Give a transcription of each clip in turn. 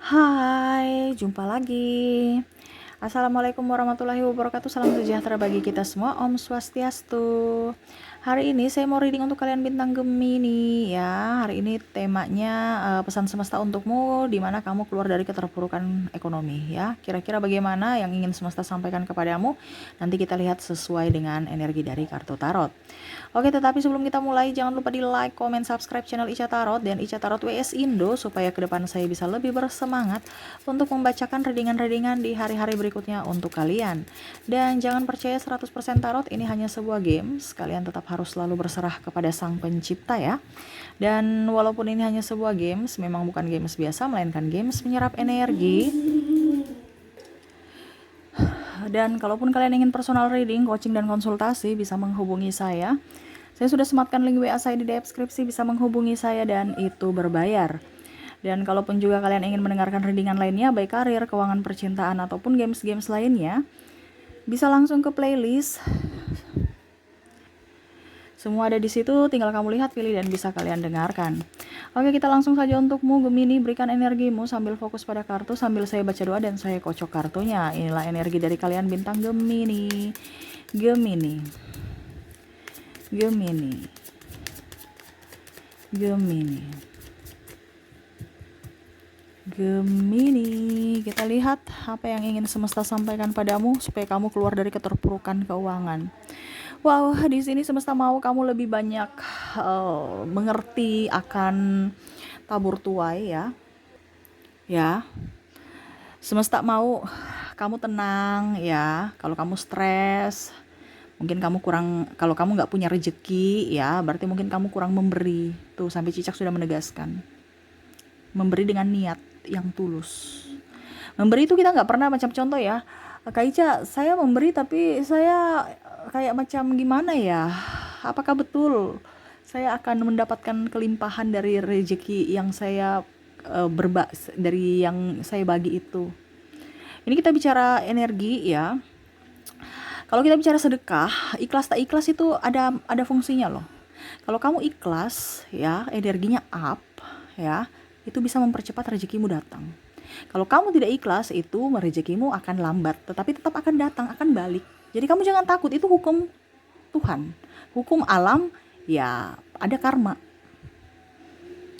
Hai, jumpa lagi. Assalamualaikum warahmatullahi wabarakatuh. Salam sejahtera bagi kita semua. Om Swastiastu. Hari ini saya mau reading untuk kalian bintang Gemini ya. Hari ini temanya pesan semesta untukmu di mana kamu keluar dari keterpurukan ekonomi ya. Kira-kira bagaimana yang ingin semesta sampaikan kepadamu? Nanti kita lihat sesuai dengan energi dari kartu tarot. Oke, tetapi sebelum kita mulai, jangan lupa di like, comment, subscribe channel Ica Tarot dan Ica Tarot WS Indo supaya ke depan saya bisa lebih bersemangat untuk membacakan readingan-readingan di hari-hari berikutnya untuk kalian. Dan jangan percaya 100% tarot, ini hanya sebuah games. Kalian tetap harus selalu berserah kepada Sang Pencipta ya. Dan walaupun ini hanya sebuah games, memang bukan games biasa, melainkan games menyerap energi. Dan kalaupun kalian ingin personal reading, coaching, dan konsultasi, bisa menghubungi saya. Saya sudah sematkan link WA saya di deskripsi, bisa menghubungi saya dan itu berbayar. Dan kalaupun juga kalian ingin mendengarkan readingan lainnya, baik karir, keuangan, percintaan, ataupun games-games lainnya, bisa langsung ke playlist. Semua ada di situ, tinggal kamu lihat, pilih, dan bisa kalian dengarkan. Oke, kita langsung saja untukmu Gemini, berikan energimu sambil fokus pada kartu, sambil saya baca doa dan saya kocok kartunya. Inilah energi dari kalian bintang Gemini. Gemini. Gemini. Gemini. Gemini, kita lihat apa yang ingin semesta sampaikan padamu supaya kamu keluar dari keterpurukan keuangan. Wow, di sini semesta mau kamu lebih banyak mengerti akan tabur tuai ya. Ya, semesta mau kamu tenang ya. Kalau kamu stres, mungkin kamu kurang, kalau kamu nggak punya rezeki ya, berarti mungkin kamu kurang memberi. Tuh, sampai Cicak sudah menegaskan. Memberi dengan niat yang tulus. Memberi itu kita nggak pernah, macam contoh ya, Kak Ica, saya memberi tapi saya kayak macam gimana ya? Apakah betul saya akan mendapatkan kelimpahan dari rezeki yang saya dari yang saya bagi itu? Ini kita bicara energi ya. Kalau kita bicara sedekah, ikhlas tak ikhlas itu ada fungsinya loh. Kalau kamu ikhlas ya, energinya up ya, itu bisa mempercepat rezekimu datang. Kalau kamu tidak ikhlas, itu rezekimu akan lambat, tetapi tetap akan datang, akan balik. Jadi kamu jangan takut, itu hukum Tuhan. Hukum alam, ya ada karma.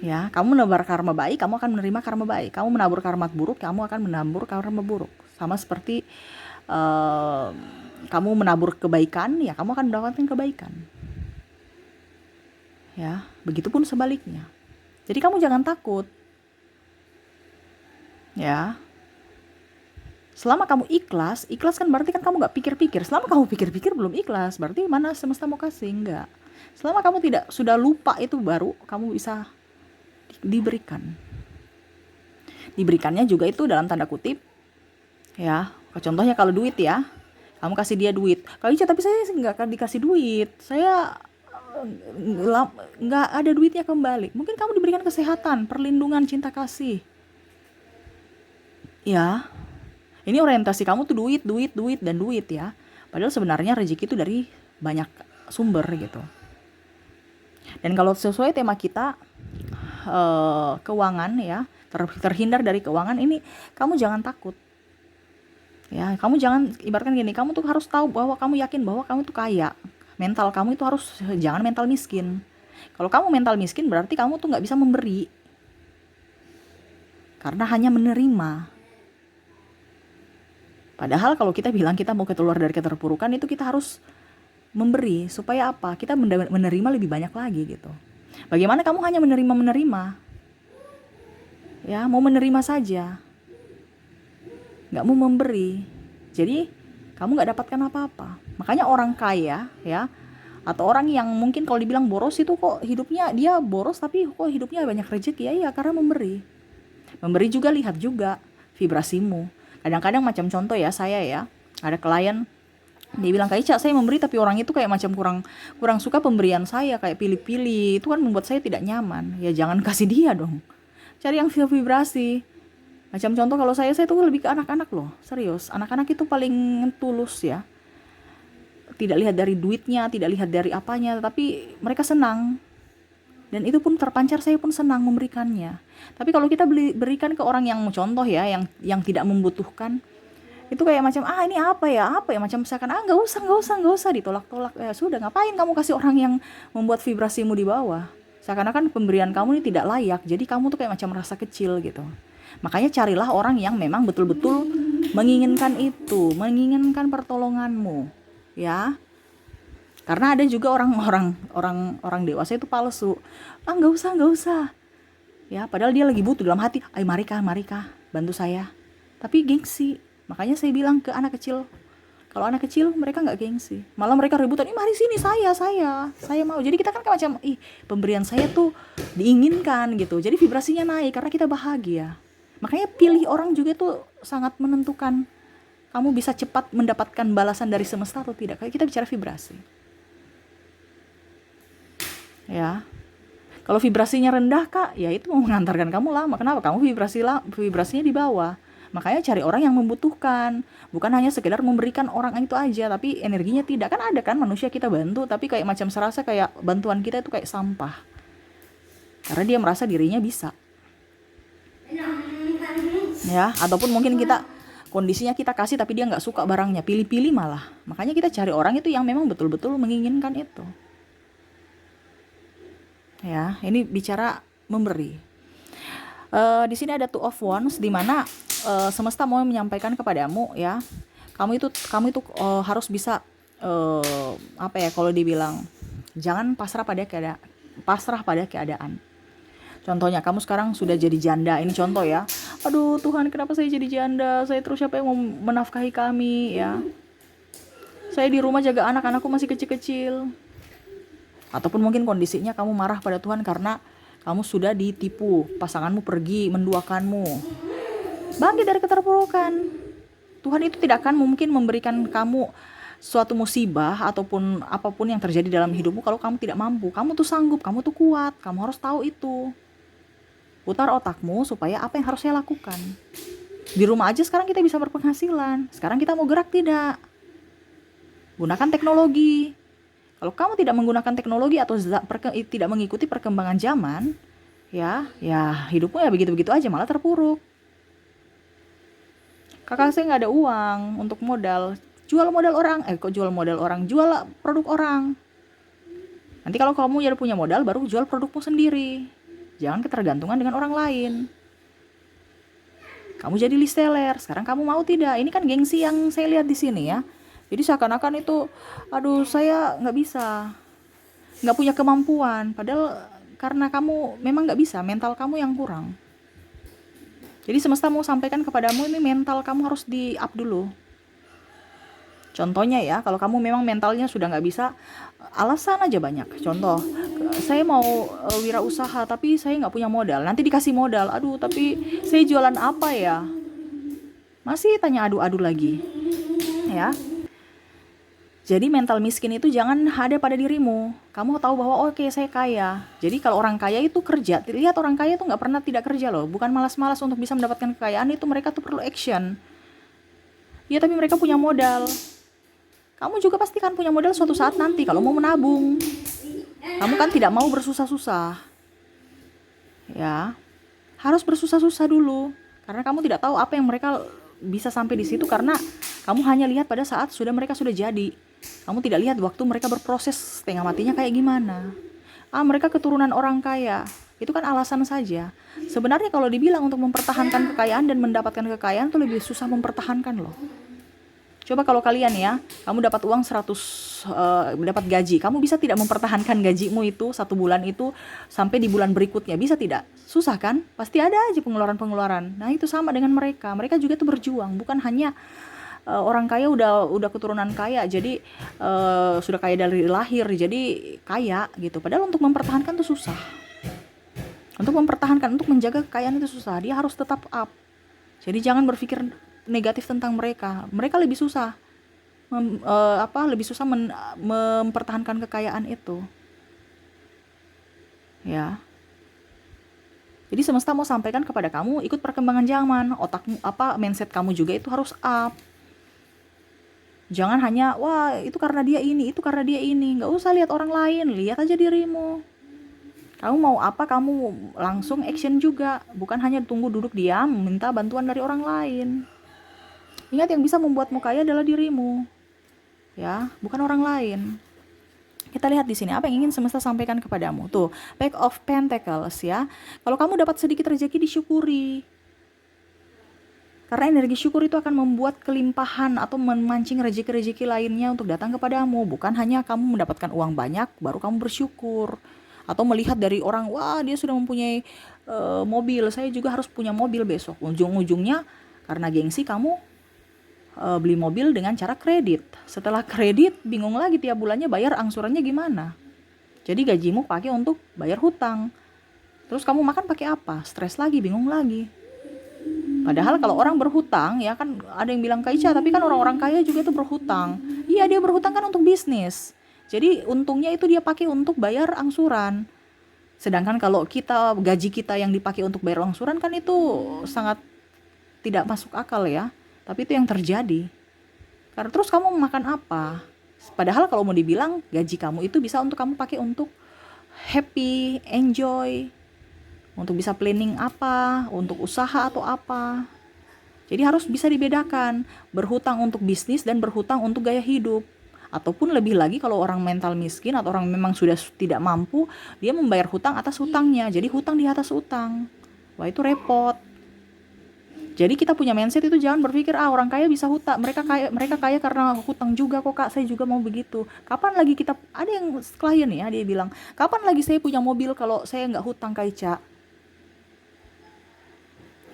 Ya, kamu menebar karma baik, kamu akan menerima karma baik. Kamu menabur karma buruk, kamu akan menabur karma buruk. Sama seperti kamu menabur kebaikan, ya kamu akan mendapatkan kebaikan. Ya, begitupun sebaliknya. Jadi kamu jangan takut. Ya, selama kamu ikhlas kan berarti kan kamu gak pikir-pikir. Selama kamu pikir-pikir belum ikhlas, berarti mana semesta mau kasih? Enggak. Selama kamu tidak sudah lupa, itu baru kamu bisa diberikan. Diberikannya juga itu dalam tanda kutip ya. Contohnya kalau duit ya, kamu kasih dia duit. Kalau Ica, tapi saya nggak akan dikasih duit, saya nggak ada duitnya kembali. Mungkin kamu diberikan kesehatan, perlindungan, cinta kasih ya. Ini orientasi kamu tuh duit, duit, duit, dan duit ya. Padahal sebenarnya rezeki itu dari banyak sumber gitu. Dan kalau sesuai tema kita, keuangan ya, terhindar dari keuangan ini, kamu jangan takut. Ya, kamu jangan, ibaratkan gini, kamu tuh harus tahu bahwa kamu yakin bahwa kamu tuh kaya. Mental kamu itu harus, jangan mental miskin. Kalau kamu mental miskin, berarti kamu tuh nggak bisa memberi. Karena hanya menerima. Padahal kalau kita bilang kita mau keluar dari keterpurukan, itu kita harus memberi. Supaya apa? Kita menerima lebih banyak lagi gitu. Bagaimana kamu hanya menerima? Ya, mau menerima saja. Nggak mau memberi. Jadi, kamu nggak dapatkan apa-apa. Makanya orang kaya ya, atau orang yang mungkin kalau dibilang boros itu kok hidupnya, dia boros tapi kok hidupnya banyak rezeki ya, karena memberi. Memberi juga, lihat juga vibrasimu. Kadang-kadang macam contoh ya, saya ya, ada klien, dia bilang, Kak Ica, saya memberi tapi orang itu kayak macam kurang suka pemberian saya, kayak pilih-pilih. Itu kan membuat saya tidak nyaman. Ya jangan kasih dia dong. Cari yang vibrasi. Macam contoh kalau saya tuh lebih ke anak-anak loh. Serius, anak-anak itu paling tulus ya. Tidak lihat dari duitnya, tidak lihat dari apanya, tapi mereka senang Dan itu pun terpancar, saya pun senang memberikannya. Tapi kalau kita berikan ke orang yang contoh ya, yang tidak membutuhkan, itu kayak macam ini apa ya, macam misalkan nggak usah ditolak-tolak. Ya sudah, ngapain kamu kasih orang yang membuat vibrasimu di bawah? Seakan-akan pemberian kamu ini tidak layak, jadi kamu tuh kayak macam merasa kecil gitu. Makanya carilah orang yang memang betul-betul menginginkan itu, menginginkan pertolonganmu, ya. Karena ada juga orang dewasa itu palsu. Nggak usah. Ya, padahal dia lagi butuh dalam hati. Ayo mari kah, bantu saya. Tapi gengsi. Makanya saya bilang ke anak kecil, kalau anak kecil mereka nggak gengsi. Malah mereka rebutan, mari sini saya mau. Jadi kita kan kayak macam, pemberian saya tuh diinginkan gitu. Jadi vibrasinya naik karena kita bahagia. Makanya pilih orang juga tuh sangat menentukan kamu bisa cepat mendapatkan balasan dari semesta atau tidak. Kayak kita bicara vibrasi. Ya, kalau vibrasinya rendah kak, ya itu mau mengantarkan kamu lama. Kenapa? Kamu vibrasinya di bawah. Makanya cari orang yang membutuhkan, bukan hanya sekedar memberikan orang itu aja, tapi energinya tidak. Kan ada kan manusia kita bantu, tapi kayak macam serasa kayak bantuan kita itu kayak sampah, karena dia merasa dirinya bisa. Ya, ataupun mungkin kita kondisinya kita kasih tapi dia nggak suka barangnya, pilih-pilih malah. Makanya kita cari orang itu yang memang betul-betul menginginkan itu. Ya, ini bicara memberi. Di sini ada Two of Wands, di mana semesta mau menyampaikan kepadamu ya, kamu itu harus bisa kalau dibilang jangan pasrah pada keadaan. Contohnya kamu sekarang sudah jadi janda, ini contoh ya. Aduh Tuhan, kenapa saya jadi janda? Saya terus siapa yang mau menafkahi kami ya? Saya di rumah jaga anak-anakku masih kecil-kecil. Ataupun mungkin kondisinya kamu marah pada Tuhan karena kamu sudah ditipu, pasanganmu pergi menduakanmu. Bangkit dari keterpurukan. Tuhan itu tidak akan mungkin memberikan kamu suatu musibah ataupun apapun yang terjadi dalam hidupmu kalau kamu tidak mampu. Kamu tuh sanggup, kamu tuh kuat, kamu harus tahu itu. Putar otakmu supaya apa yang harus saya lakukan. Di rumah aja sekarang kita bisa berpenghasilan. Sekarang kita mau gerak tidak? Gunakan teknologi. Kalau kamu tidak menggunakan teknologi atau tidak mengikuti perkembangan zaman, ya hidupmu ya begitu-begitu aja, malah terpuruk. Kakak saya nggak ada uang untuk modal, jual modal orang, jual produk orang. Nanti kalau kamu udah punya modal, baru jual produkmu sendiri. Jangan ketergantungan dengan orang lain. Kamu jadi reseller, sekarang kamu mau tidak? Ini kan gengsi yang saya lihat di sini ya. Jadi seakan-akan itu, aduh saya nggak bisa, nggak punya kemampuan. Padahal karena kamu memang nggak bisa, mental kamu yang kurang. Jadi semesta mau sampaikan kepadamu ini mental kamu harus di-up dulu. Contohnya ya, kalau kamu memang mentalnya sudah nggak bisa, alasan aja banyak. Contoh, saya mau wirausaha tapi saya nggak punya modal. Nanti dikasih modal, aduh tapi saya jualan apa ya? Masih tanya adu-adu lagi, ya. Jadi mental miskin itu jangan ada pada dirimu. Kamu tahu bahwa oke, saya kaya. Jadi kalau orang kaya itu kerja. Lihat orang kaya itu nggak pernah tidak kerja loh. Bukan malas-malas untuk bisa mendapatkan kekayaan, itu mereka tuh perlu action. Ya tapi mereka punya modal. Kamu juga pasti kan punya modal suatu saat nanti kalau mau menabung. Kamu kan tidak mau bersusah-susah. Ya, harus bersusah-susah dulu. Karena kamu tidak tahu apa yang mereka bisa sampai di situ, karena kamu hanya lihat pada saat mereka sudah jadi. Kamu tidak lihat waktu mereka berproses setengah matinya kayak gimana. Mereka keturunan orang kaya. Itu kan alasan saja. Sebenarnya kalau dibilang untuk mempertahankan kekayaan dan mendapatkan kekayaan itu lebih susah mempertahankan loh. Coba kalau kalian ya, kamu dapat uang 100, dapat gaji, kamu bisa tidak mempertahankan gajimu itu 1 bulan itu sampai di bulan berikutnya? Bisa tidak? Susah kan? Pasti ada aja pengeluaran-pengeluaran. Nah itu sama dengan mereka. Mereka juga tuh berjuang, bukan hanya orang kaya udah keturunan kaya, jadi sudah kaya dari lahir, jadi kaya gitu. Padahal untuk mempertahankan tuh susah. Untuk mempertahankan, untuk menjaga kekayaan itu susah. Dia harus tetap up. Jadi jangan berpikir negatif tentang mereka. Mereka lebih susah mempertahankan kekayaan itu. Ya. Jadi semesta mau sampaikan kepada kamu, ikut perkembangan zaman. Otakmu mindset kamu juga itu harus up. Jangan hanya wah itu karena dia ini, itu karena dia ini. Nggak usah lihat orang lain, lihat aja dirimu. Kamu mau apa, kamu langsung action juga, bukan hanya tunggu duduk diam minta bantuan dari orang lain. Ingat, yang bisa membuatmu kaya adalah dirimu, ya, bukan orang lain. Kita lihat di sini apa yang ingin semesta sampaikan kepadamu. Tuh, Page of Pentacles ya. Kalau kamu dapat sedikit rezeki, disyukuri. Karena energi syukur itu akan membuat kelimpahan atau memancing rezeki-rezeki lainnya untuk datang kepadamu. Bukan hanya kamu mendapatkan uang banyak baru kamu bersyukur. Atau melihat dari orang, wah dia sudah mempunyai mobil, saya juga harus punya mobil besok. Ujung-ujungnya karena gengsi kamu beli mobil dengan cara kredit. Setelah kredit, bingung lagi tiap bulannya bayar angsurannya gimana. Jadi gajimu pakai untuk bayar hutang. Terus kamu makan pakai apa? Stres lagi, bingung lagi. Padahal kalau orang berhutang, ya kan ada yang bilang Kaica, tapi kan orang-orang kaya juga itu berhutang. Iya, dia berhutang kan untuk bisnis. Jadi untungnya itu dia pakai untuk bayar angsuran. Sedangkan kalau kita, gaji kita yang dipakai untuk bayar angsuran kan itu sangat tidak masuk akal ya. Tapi itu yang terjadi. Karena terus kamu makan apa? Padahal kalau mau dibilang gaji kamu itu bisa untuk kamu pakai untuk happy, enjoy, untuk bisa planning apa, untuk usaha atau apa. Jadi harus bisa dibedakan, berhutang untuk bisnis dan berhutang untuk gaya hidup. Ataupun lebih lagi kalau orang mental miskin atau orang memang sudah tidak mampu, dia membayar hutang atas hutangnya. Jadi hutang di atas hutang. Wah, itu repot. Jadi kita punya mindset itu, jangan berpikir orang kaya bisa hutang, mereka kaya karena hutang juga kok Kak, saya juga mau begitu. Kapan lagi kita, ada yang klien ya, dia bilang, kapan lagi saya punya mobil kalau saya nggak hutang Kaica?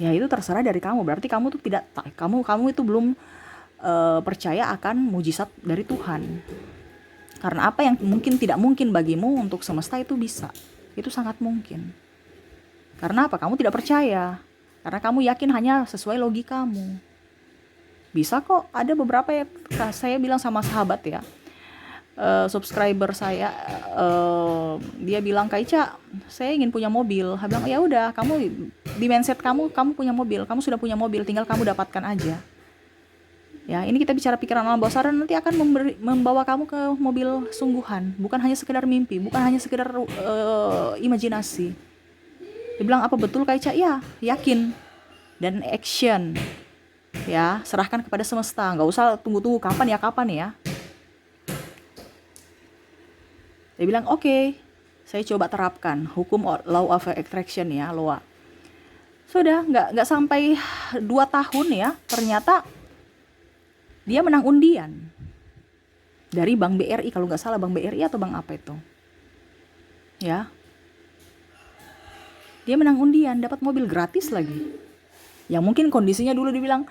Ya itu terserah dari kamu, berarti kamu tuh tidak, kamu itu belum percaya akan mujizat dari Tuhan. Karena apa yang mungkin tidak mungkin bagimu, untuk semesta itu bisa, itu sangat mungkin. Karena apa? Kamu tidak percaya. Karena kamu yakin hanya sesuai logikamu. Bisa kok, ada beberapa ya, saya bilang sama sahabat ya, subscriber saya, dia bilang Kaica, saya ingin punya mobil. Saya bilang ya udah, kamu di mindset kamu punya mobil, kamu sudah punya mobil, tinggal kamu dapatkan aja. Ya, ini kita bicara pikiran alam bawah sadar, nanti akan membawa kamu ke mobil sungguhan, bukan hanya sekedar mimpi, bukan hanya sekedar imajinasi. Dia bilang, apa betul Kaica? Ya, yakin. Dan action. Ya, serahkan kepada semesta. Nggak usah tunggu-tunggu kapan ya. Dia bilang, oke, saya coba terapkan hukum law of attraction ya, LOA. Sudah, nggak sampai 2 tahun ya, ternyata dia menang undian. Dari Bank BRI, kalau nggak salah Bank BRI atau Bank apa itu. Ya, dia menang undian, dapat mobil gratis lagi. Yang mungkin kondisinya dulu dibilang,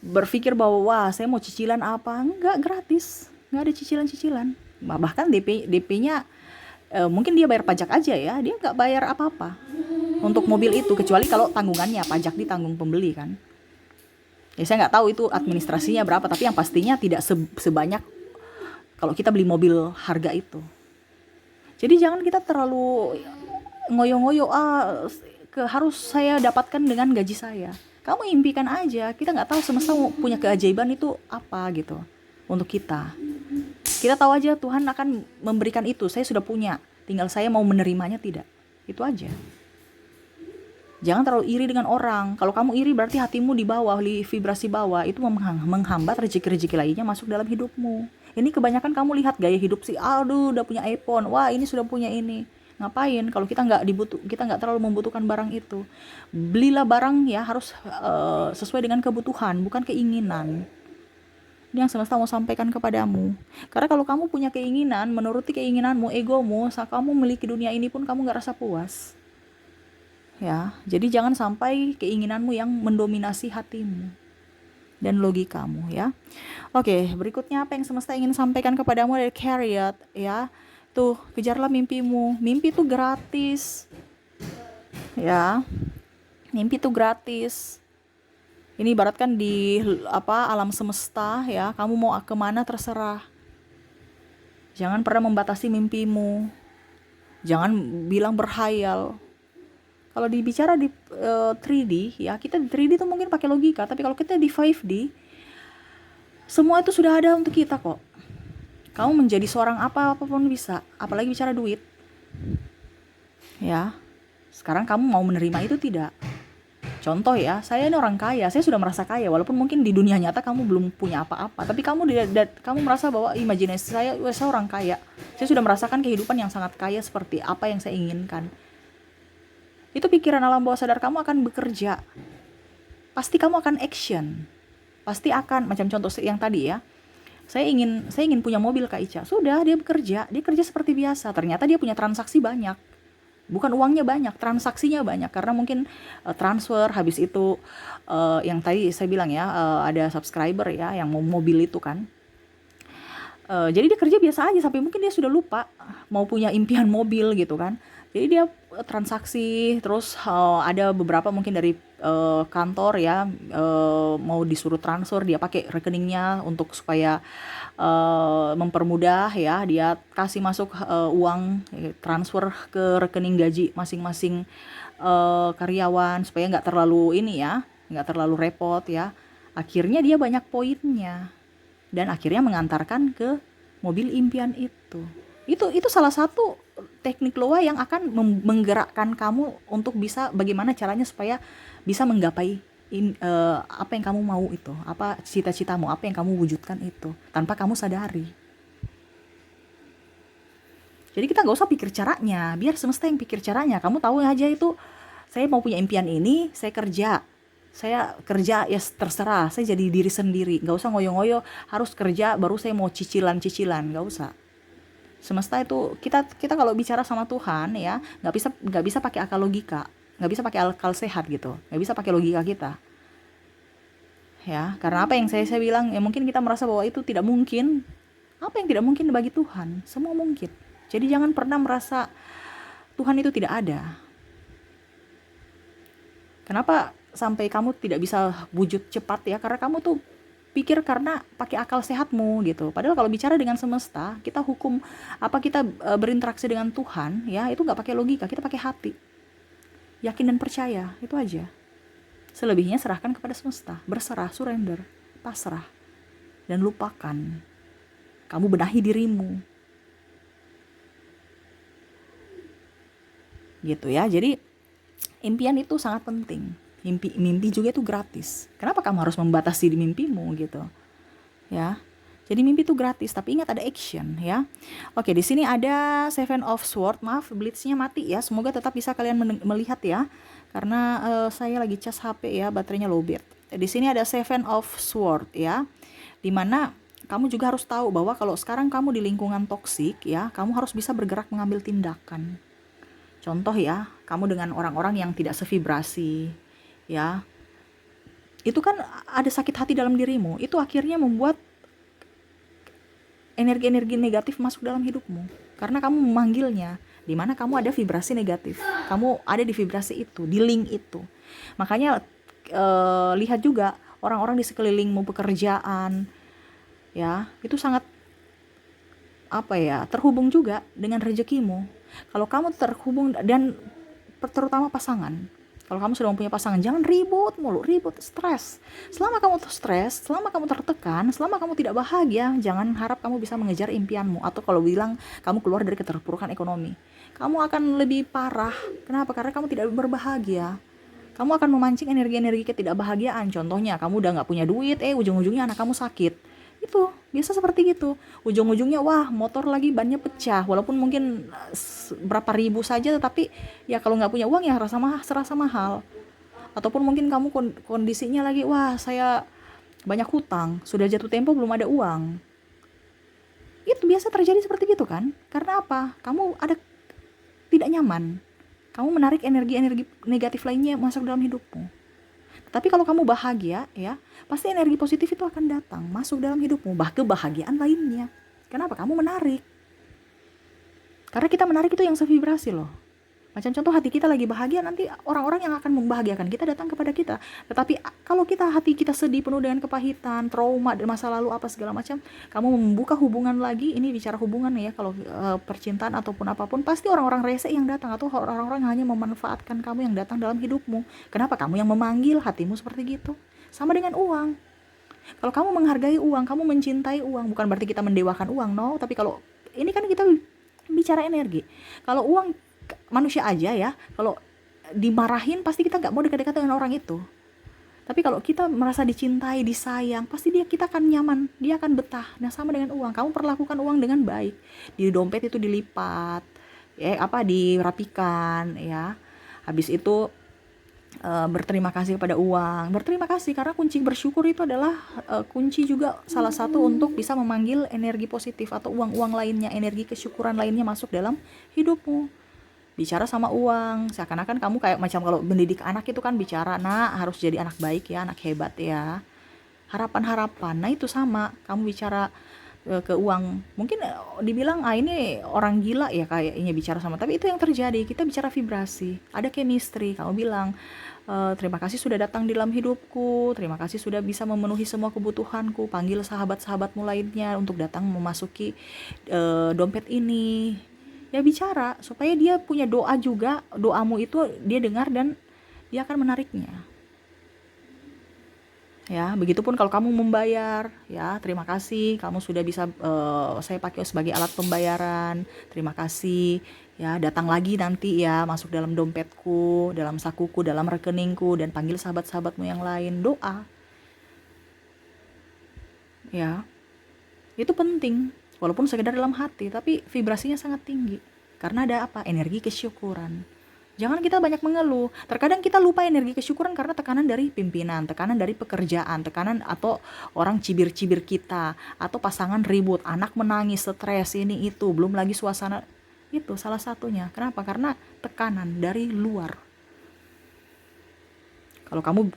berpikir bahwa wah saya mau cicilan apa, enggak, gratis, nggak ada cicilan. Bahkan DP-nya mungkin dia bayar pajak aja ya, dia nggak bayar apa-apa untuk mobil itu, kecuali kalau tanggungannya pajak ditanggung pembeli kan. Ya saya nggak tahu itu administrasinya berapa, tapi yang pastinya tidak sebanyak kalau kita beli mobil harga itu. Jadi jangan kita terlalu ngoyo-ngoyo, harus saya dapatkan dengan gaji saya. Kamu impikan aja, kita nggak tahu semesta punya keajaiban itu apa gitu untuk kita. Kita tahu aja Tuhan akan memberikan itu, saya sudah punya, tinggal saya mau menerimanya tidak. Itu aja. Jangan terlalu iri dengan orang. Kalau kamu iri berarti hatimu di bawah, di vibrasi bawah, itu menghambat rezeki-rezeki lainnya masuk dalam hidupmu. Ini kebanyakan kamu lihat gaya hidup sih, aduh udah punya iPhone, wah ini sudah punya ini. Ngapain kalau kita nggak terlalu membutuhkan barang itu. Belilah barang ya harus sesuai dengan kebutuhan, bukan keinginan. Ini yang semesta mau sampaikan kepadamu. Karena kalau kamu punya keinginan, menuruti keinginanmu, egomu, saat kamu memiliki dunia ini pun kamu nggak rasa puas. Ya, jadi jangan sampai keinginanmu yang mendominasi hatimu dan logikamu ya. Oke, berikutnya apa yang semesta ingin sampaikan kepadamu dari Chariot ya. Tuh, kejarlah mimpimu. Mimpi itu gratis. Ya. Mimpi itu gratis. Ini ibaratkan di alam semesta ya, kamu mau kemana terserah. Jangan pernah membatasi mimpimu. Jangan bilang berhayal. Kalau dibicara di 3D ya, kita di 3D itu mungkin pakai logika, tapi kalau kita di 5D semua itu sudah ada untuk kita kok. Kamu menjadi seorang apapun bisa, apalagi bicara duit. ya. Sekarang kamu mau menerima itu tidak? Contoh ya, saya ini orang kaya, saya sudah merasa kaya, walaupun mungkin di dunia nyata kamu belum punya apa-apa, tapi kamu merasa bahwa imajinasi saya, "Wah, saya orang kaya, saya sudah merasakan kehidupan yang sangat kaya seperti apa yang saya inginkan." Itu pikiran alam bawah sadar kamu akan bekerja, pasti kamu akan action, pasti akan, macam contoh yang tadi ya, saya ingin punya mobil Kak Ica, sudah dia kerja seperti biasa, ternyata dia punya transaksi banyak. Bukan uangnya banyak, transaksinya banyak, karena mungkin transfer, habis itu yang tadi saya bilang ya, ada subscriber ya yang mau mobil itu kan. Jadi dia kerja biasa aja sampai mungkin dia sudah lupa mau punya impian mobil gitu kan. Jadi dia transaksi, terus ada beberapa mungkin dari kantor ya, mau disuruh transfer, dia pakai rekeningnya untuk supaya mempermudah ya, dia kasih masuk uang transfer ke rekening gaji masing-masing karyawan supaya nggak terlalu ini ya, nggak terlalu repot ya. Akhirnya dia banyak poinnya dan akhirnya mengantarkan ke mobil impian itu. Itu salah satu teknik loa yang akan menggerakkan kamu untuk bisa bagaimana caranya supaya bisa menggapai apa yang kamu mau itu, apa cita-citamu, apa yang kamu wujudkan itu tanpa kamu sadari. Jadi kita nggak usah pikir caranya, biar semesta yang pikir caranya. Kamu tahu aja itu, saya mau punya impian ini, saya kerja ya terserah, saya jadi diri sendiri, nggak usah ngoyo-ngoyo harus kerja baru saya mau cicilan, nggak usah. Semesta itu, kita kalau bicara sama Tuhan ya, nggak bisa pakai akal logika, nggak bisa pakai akal sehat gitu, nggak bisa pakai logika kita ya, karena apa yang saya bilang ya, mungkin kita merasa bahwa itu tidak mungkin. Apa yang tidak mungkin bagi Tuhan semua mungkin. Jadi jangan pernah merasa Tuhan itu tidak ada. Kenapa sampai kamu tidak bisa wujud cepat ya? Karena kamu tuh pikir karena pakai akal sehatmu gitu. Padahal kalau bicara dengan semesta, kita hukum apa kita berinteraksi dengan Tuhan ya, itu nggak pakai logika, kita pakai hati. Yakin dan percaya, itu aja. Selebihnya serahkan kepada semesta, berserah, surrender, pasrah, dan lupakan. Kamu benahi dirimu. Gitu ya. Jadi impian itu sangat penting. Mimpi juga itu gratis. Kenapa kamu harus membatasi di mimpimu gitu? Ya. Jadi mimpi itu gratis, tapi ingat ada action ya. Oke, di sini ada Seven of Swords. Maaf, blitznya mati ya. Semoga tetap bisa kalian melihat ya. Karena saya lagi cas HP ya, baterainya lowbat. Di sini ada Seven of Swords ya. Dimana kamu juga harus tahu bahwa kalau sekarang kamu di lingkungan toksik ya, kamu harus bisa bergerak mengambil tindakan. Contoh ya, kamu dengan orang-orang yang tidak sevibrasi ya, itu kan ada sakit hati dalam dirimu, itu akhirnya membuat energi-energi negatif masuk dalam hidupmu karena kamu memanggilnya, di mana kamu ada vibrasi negatif, kamu ada di vibrasi itu, di link itu. Makanya lihat juga orang-orang di sekelilingmu, pekerjaan ya, itu sangat apa ya, terhubung juga dengan rezekimu. Kalau kamu terhubung, dan terutama pasangan, kalau kamu sudah mempunyai pasangan, jangan ribut mulu, stres. Selama kamu stres, selama kamu tertekan, selama kamu tidak bahagia, jangan harap kamu bisa mengejar impianmu. Atau kalau bilang kamu keluar dari keterpurukan ekonomi, kamu akan lebih parah. Kenapa? Karena kamu tidak berbahagia. Kamu akan memancing energi-energi ketidakbahagiaan. Contohnya, kamu udah gak punya duit, ujung-ujungnya anak kamu sakit. Itu biasa seperti gitu, ujung-ujungnya wah motor lagi bannya pecah, walaupun mungkin berapa ribu saja, tetapi ya kalau nggak punya uang ya serasa mahal. Ataupun mungkin kamu kondisinya lagi, wah saya banyak hutang, sudah jatuh tempo belum ada uang. Itu biasa terjadi seperti itu kan, karena apa? Kamu ada tidak nyaman, kamu menarik energi-energi negatif lainnya masuk dalam hidupmu. Tapi kalau kamu bahagia ya, pasti energi positif itu akan datang masuk dalam hidupmu, bah kebahagiaan lainnya. Kenapa? Kamu menarik. Karena kita menarik itu yang sevibrasi loh. Macam contoh, hati kita lagi bahagia, nanti orang-orang yang akan membahagiakan kita datang kepada kita. Tetapi kalau hati kita sedih, penuh dengan kepahitan, trauma dan masa lalu apa segala macam, kamu membuka hubungan lagi, ini bicara hubungan ya, kalau percintaan ataupun apapun, pasti orang-orang rese yang datang, atau orang-orang yang hanya memanfaatkan kamu yang datang dalam hidupmu. Kenapa? Kamu yang memanggil hatimu seperti gitu. Sama dengan uang. Kalau kamu menghargai uang, kamu mencintai uang, bukan berarti kita mendewakan uang, no. Tapi kalau ini kan kita bicara energi. Kalau uang manusia aja ya, kalau dimarahin pasti kita nggak mau dekat-dekat dengan orang itu. Tapi kalau kita merasa dicintai, disayang, pasti kita akan nyaman, dia akan betah. Nah, sama dengan uang, kamu perlakukan uang dengan baik. Di dompet itu dilipat, dirapikan, ya. Habis itu berterima kasih kepada uang. Berterima kasih karena kunci bersyukur itu adalah kunci juga salah satu untuk bisa memanggil energi positif atau uang-uang lainnya, energi kesyukuran lainnya masuk dalam hidupmu. Bicara sama uang, seakan-akan kamu kayak macam kalau mendidik anak itu kan bicara, nah harus jadi anak baik ya, anak hebat ya, harapan-harapan. Nah itu sama, kamu bicara ke uang, mungkin dibilang ini orang gila ya kayaknya bicara sama, tapi itu yang terjadi, kita bicara vibrasi, ada chemistry. Kamu bilang terima kasih sudah datang di dalam hidupku, terima kasih sudah bisa memenuhi semua kebutuhanku, panggil sahabat-sahabatmu lainnya untuk datang memasuki dompet ini. Ya bicara supaya dia punya doa juga, doamu itu dia dengar dan dia akan menariknya. Ya, begitupun kalau kamu membayar, ya terima kasih kamu sudah bisa saya pakai sebagai alat pembayaran. Terima kasih. Ya, datang lagi nanti ya, masuk dalam dompetku, dalam sakuku, dalam rekeningku, dan panggil sahabat-sahabatmu yang lain. Doa. Ya. Itu penting. Walaupun sekedar dalam hati, tapi vibrasinya sangat tinggi. Karena ada apa? Energi kesyukuran. Jangan kita banyak mengeluh. Terkadang kita lupa energi kesyukuran karena tekanan dari pimpinan, tekanan dari pekerjaan, tekanan atau orang cibir-cibir kita, atau pasangan ribut, anak menangis, stres, ini itu, belum lagi suasana. Itu salah satunya. Kenapa? Karena tekanan dari luar.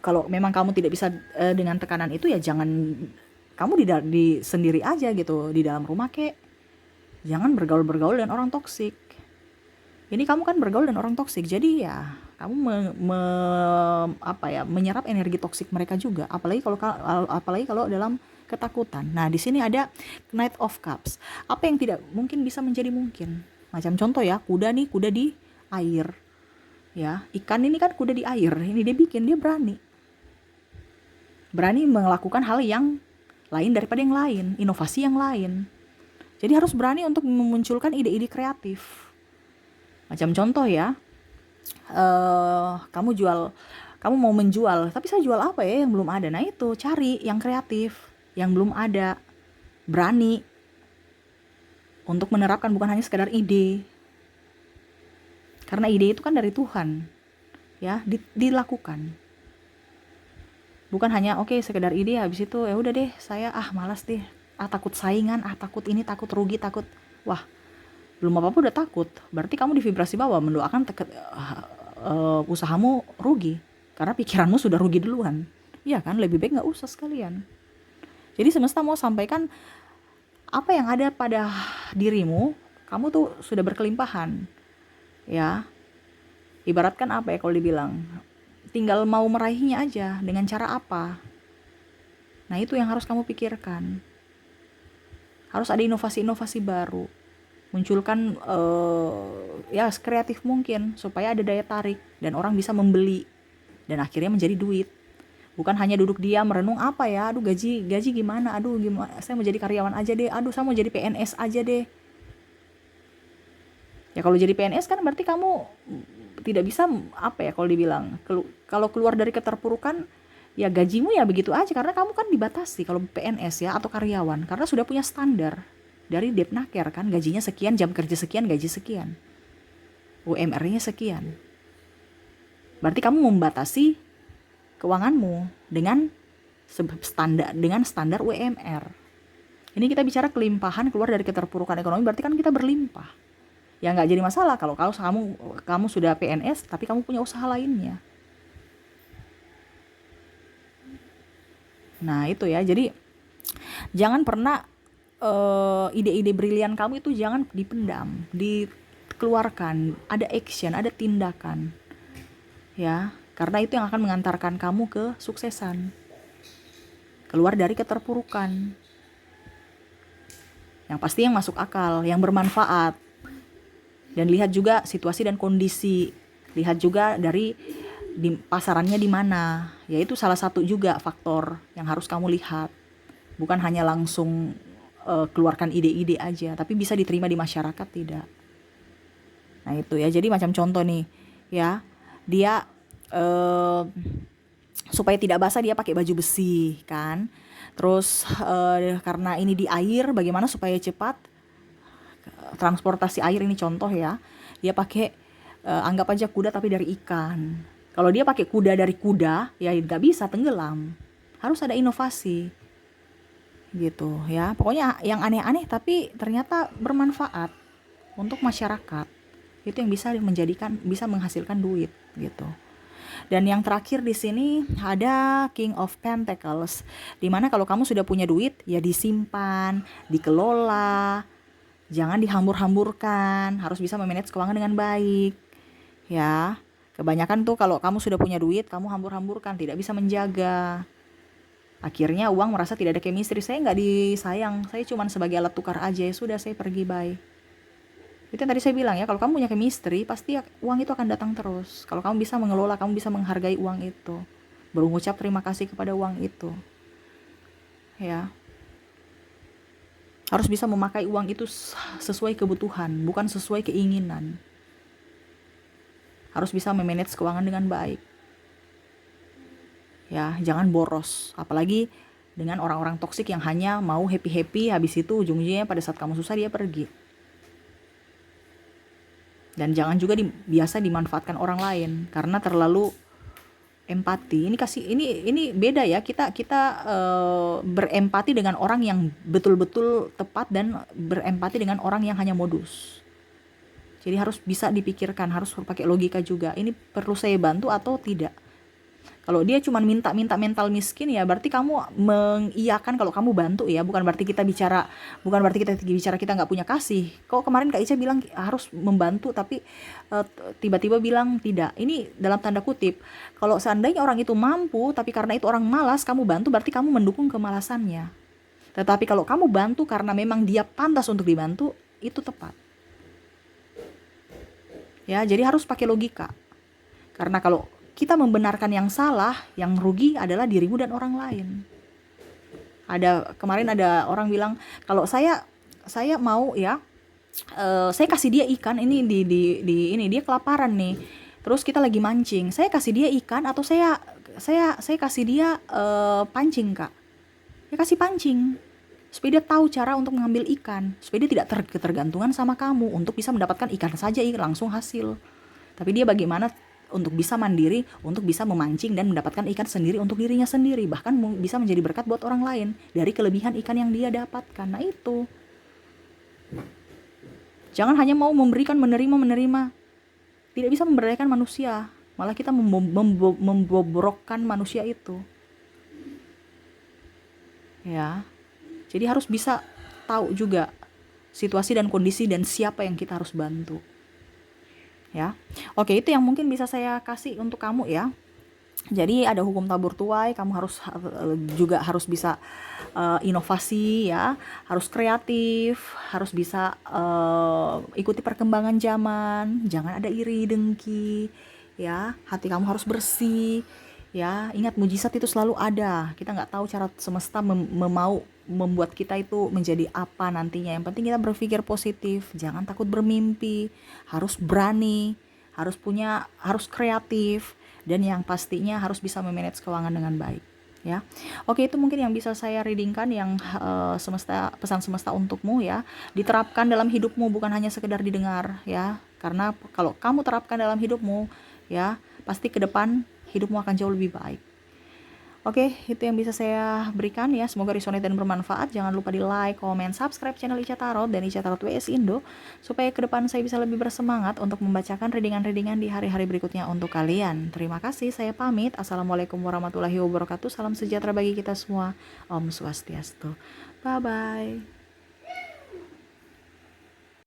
Kalau memang kamu tidak bisa dengan tekanan itu, ya jangan kamu di sendiri aja gitu, di dalam rumah kek. Jangan bergaul dengan orang toksik. Ini kamu kan bergaul dengan orang toksik, jadi ya kamu menyerap energi toksik mereka juga. Apalagi kalau dalam ketakutan. Nah, di sini ada Knight of Cups. Apa yang tidak mungkin bisa menjadi mungkin? Macam contoh ya, kuda di air. Ya, ikan ini kan kuda di air. Ini dia berani melakukan hal yang lain daripada yang lain, inovasi yang lain. Jadi harus berani untuk memunculkan ide-ide kreatif. Macam contoh ya, kamu mau menjual, tapi saya jual apa ya yang belum ada? Nah itu, cari yang kreatif, yang belum ada. Berani untuk menerapkan, bukan hanya sekedar ide. Karena ide itu kan dari Tuhan, ya, dilakukan. Bukan hanya sekedar ide, habis itu ya udah deh, saya malas deh, takut saingan, takut ini, takut rugi, takut. Wah, belum apa-apa udah takut. Berarti kamu di vibrasi bawah, mendoakan usahamu rugi karena pikiranmu sudah rugi duluan. Iya kan, lebih baik nggak usah sekalian. Jadi semesta mau sampaikan apa yang ada pada dirimu, kamu tuh sudah berkelimpahan. Ya, ibaratkan apa ya kalau dibilang, tinggal mau meraihnya aja, dengan cara apa. Nah itu yang harus kamu pikirkan. Harus ada inovasi-inovasi baru, munculkan ya kreatif mungkin, supaya ada daya tarik dan orang bisa membeli dan akhirnya menjadi duit. Bukan hanya duduk diam merenung, apa ya, aduh gaji gimana, aduh gimana, saya mau jadi karyawan aja deh, aduh saya mau jadi PNS aja deh. Ya kalau jadi PNS kan berarti kamu tidak bisa kalau dibilang, kalau keluar dari keterpurukan, ya gajimu ya begitu aja, karena kamu kan dibatasi kalau PNS ya atau karyawan, karena sudah punya standar dari Depnaker kan, gajinya sekian, jam kerja sekian, gaji sekian, UMR-nya sekian. Berarti kamu membatasi keuanganmu dengan standar UMR. Ini kita bicara kelimpahan, keluar dari keterpurukan ekonomi, berarti kan kita berlimpah. Ya nggak jadi masalah kalau kamu sudah PNS tapi kamu punya usaha lainnya. Nah itu ya, jadi jangan pernah ide-ide brilian kamu itu jangan dipendam, dikeluarkan, ada action, ada tindakan, ya, karena itu yang akan mengantarkan kamu ke suksesan, keluar dari keterpurukan, yang pasti yang masuk akal, yang bermanfaat. Dan lihat juga situasi dan kondisi, lihat juga dari pasarannya di mana, yaitu salah satu juga faktor yang harus kamu lihat. Bukan hanya langsung keluarkan ide-ide aja, tapi bisa diterima di masyarakat tidak. Nah itu ya, jadi macam contoh nih ya, dia eh, supaya tidak basah dia pakai baju besi kan. Terus karena ini di air, bagaimana supaya cepat transportasi air, ini contoh ya, dia pakai anggap aja kuda tapi dari ikan. Kalau dia pakai kuda dari kuda ya nggak bisa, tenggelam. Harus ada inovasi gitu ya, pokoknya yang aneh-aneh tapi ternyata bermanfaat untuk masyarakat, itu yang bisa menghasilkan duit gitu. Dan yang terakhir di sini ada King of Pentacles, dimana kalau kamu sudah punya duit ya disimpan, dikelola, jangan dihambur-hamburkan, harus bisa memanage keuangan dengan baik ya. Kebanyakan tuh kalau kamu sudah punya duit kamu hambur-hamburkan, tidak bisa menjaga. Akhirnya uang merasa tidak ada chemistry, saya nggak disayang, saya cuma sebagai alat tukar aja, ya sudah saya pergi, bye. Itu yang tadi saya bilang ya, kalau kamu punya chemistry pasti uang itu akan datang terus. Kalau kamu bisa mengelola, kamu bisa menghargai uang itu, berucap terima kasih kepada uang itu ya. Harus bisa memakai uang itu sesuai kebutuhan, bukan sesuai keinginan. Harus bisa memanage keuangan dengan baik ya, jangan boros, apalagi dengan orang-orang toksik yang hanya mau happy-happy, habis itu ujung-ujungnya pada saat kamu susah dia pergi. Dan jangan juga biasa dimanfaatkan orang lain karena terlalu empati. Ini beda ya, kita berempati dengan orang yang betul-betul tepat dan berempati dengan orang yang hanya modus. Jadi harus bisa dipikirkan, harus pakai logika juga, ini perlu saya bantu atau tidak. Kalau dia cuma minta-minta mental miskin ya berarti kamu mengiyakan kalau kamu bantu ya, bukan berarti kita bicara kita nggak punya kasih. Kok kemarin Kak Ica bilang harus membantu tapi tiba-tiba bilang tidak. Ini dalam tanda kutip. Kalau seandainya orang itu mampu tapi karena itu orang malas kamu bantu, berarti kamu mendukung kemalasannya. Tetapi kalau kamu bantu karena memang dia pantas untuk dibantu, itu tepat. Ya, jadi harus pakai logika. Karena kalau kita membenarkan yang salah, yang rugi adalah dirimu dan orang lain. Kemarin ada orang bilang, kalau saya mau ya, saya kasih dia ikan, ini ini dia kelaparan nih. Terus kita lagi mancing, saya kasih dia ikan atau saya kasih dia pancing, Kak. Ya kasih pancing. Supaya dia tahu cara untuk mengambil ikan, supaya dia tidak ketergantungan sama kamu untuk bisa mendapatkan ikan saja langsung hasil. Tapi dia bagaimana untuk bisa mandiri, untuk bisa memancing dan mendapatkan ikan sendiri untuk dirinya sendiri, bahkan bisa menjadi berkat buat orang lain dari kelebihan ikan yang dia dapatkan. Nah itu, jangan hanya mau memberikan, menerima, tidak bisa memberdayakan manusia, malah kita membobrokkan manusia itu ya. Jadi harus bisa tahu juga situasi dan kondisi dan siapa yang kita harus bantu ya. Oke, itu yang mungkin bisa saya kasih untuk kamu ya. Jadi ada hukum tabur tuai, kamu harus bisa inovasi ya, harus kreatif, harus bisa ikuti perkembangan zaman, jangan ada iri dengki ya, hati kamu harus bersih ya. Ingat, mujizat itu selalu ada, kita nggak tahu cara semesta mau membuat kita itu menjadi apa nantinya. Yang penting kita berpikir positif, jangan takut bermimpi, harus berani, harus kreatif, dan yang pastinya harus bisa memanage keuangan dengan baik ya. Oke, itu mungkin yang bisa saya readingkan, yang pesan semesta untukmu ya. Diterapkan dalam hidupmu, bukan hanya sekedar didengar ya. Karena kalau kamu terapkan dalam hidupmu ya, pasti ke depan hidupmu akan jauh lebih baik. Oke, itu yang bisa saya berikan ya. Semoga resonate dan bermanfaat. Jangan lupa di like, comment, subscribe channel Ica Tarot dan Ica Tarot WS Indo, supaya ke depan saya bisa lebih bersemangat untuk membacakan readingan-readingan di hari-hari berikutnya untuk kalian. Terima kasih, saya pamit. Assalamualaikum warahmatullahi wabarakatuh. Salam sejahtera bagi kita semua. Om Swastiastu. Bye-bye.